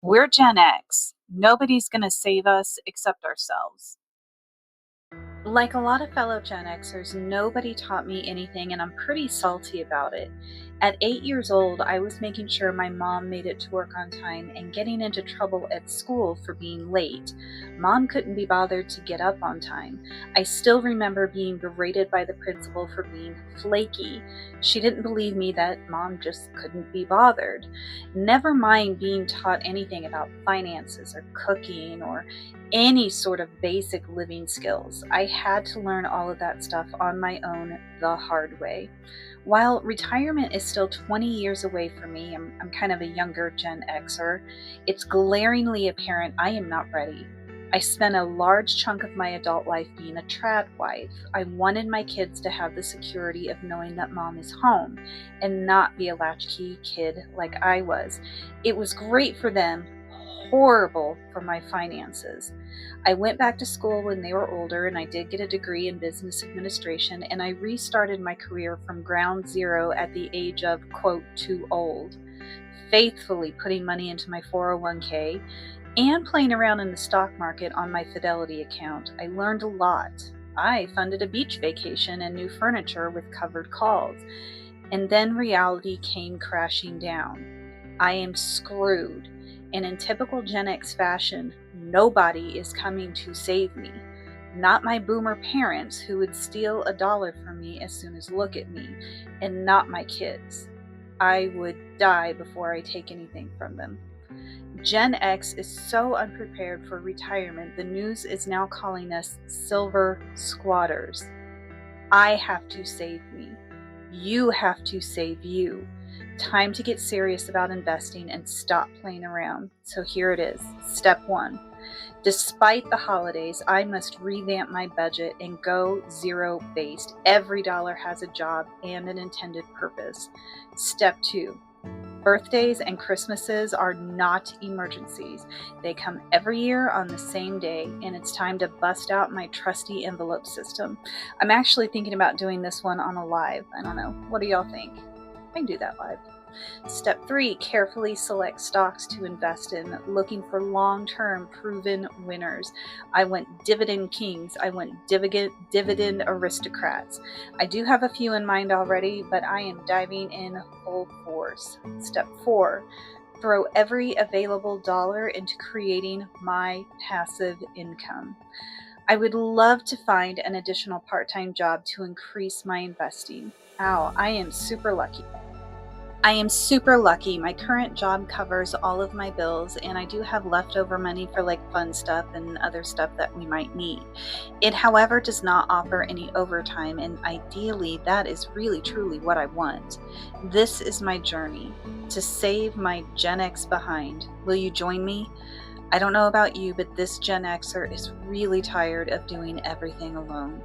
We're Gen X. Nobody's going to save us except ourselves. Like a lot of fellow Gen Xers, nobody taught me anything, and I'm pretty salty about it. At 8 years old, I was making sure my mom made it to work on time and getting into trouble at school for being late. Mom couldn't be bothered to get up on time. I still remember being berated by the principal for being flaky. She didn't believe me that mom just couldn't be bothered. Never mind being taught anything about finances or cooking or any sort of basic living skills. I had to learn all of that stuff on my own the hard way. While retirement is still 20 years away for me, I'm kind of a younger Gen Xer, it's glaringly apparent I am not ready. I spent a large chunk of my adult life being a trad wife. I wanted my kids to have the security of knowing that mom is home and not be a latchkey kid like I was. It was great for them, horrible for my finances. I went back to school when they were older, and I did get a degree in business administration, and I restarted my career from ground zero at the age of, quote, too old, faithfully putting money into my 401k and playing around in the stock market on my Fidelity account. I learned a lot. I funded a beach vacation and new furniture with covered calls. And then reality came crashing down. I am screwed. And in typical Gen X fashion, nobody is coming to save me. Not my boomer parents who would steal a dollar from me as soon as look at me, and not my kids. I would die before I take anything from them. Gen X is so unprepared for retirement, the news is now calling us silver squatters. I have to save me. You have to save you. Time to get serious about investing and stop playing around. So here it is. Step 1. Despite the holidays, I must revamp my budget and go zero based. Every dollar has a job and an intended purpose. Step 2. Birthdays and Christmases are not emergencies. They come every year on the same day, and it's time to bust out my trusty envelope system. I'm actually thinking about doing this one on a live. I don't know. What do y'all think? I can do that live. Step 3, carefully select stocks to invest in, looking for long-term proven winners. I went dividend kings. I went dividend aristocrats. I do have a few in mind already, but I am diving in full force. Step 4, throw every available dollar into creating my passive income. I would love to find an additional part-time job to increase my investing. Ow, I am super lucky. My current job covers all of my bills, and I do have leftover money for like fun stuff and other stuff that we might need. It, however, does not offer any overtime, and ideally, that is really truly what I want. This is my journey to save my Gen X behind. Will you join me? I don't know about you, but this Gen Xer is really tired of doing everything alone.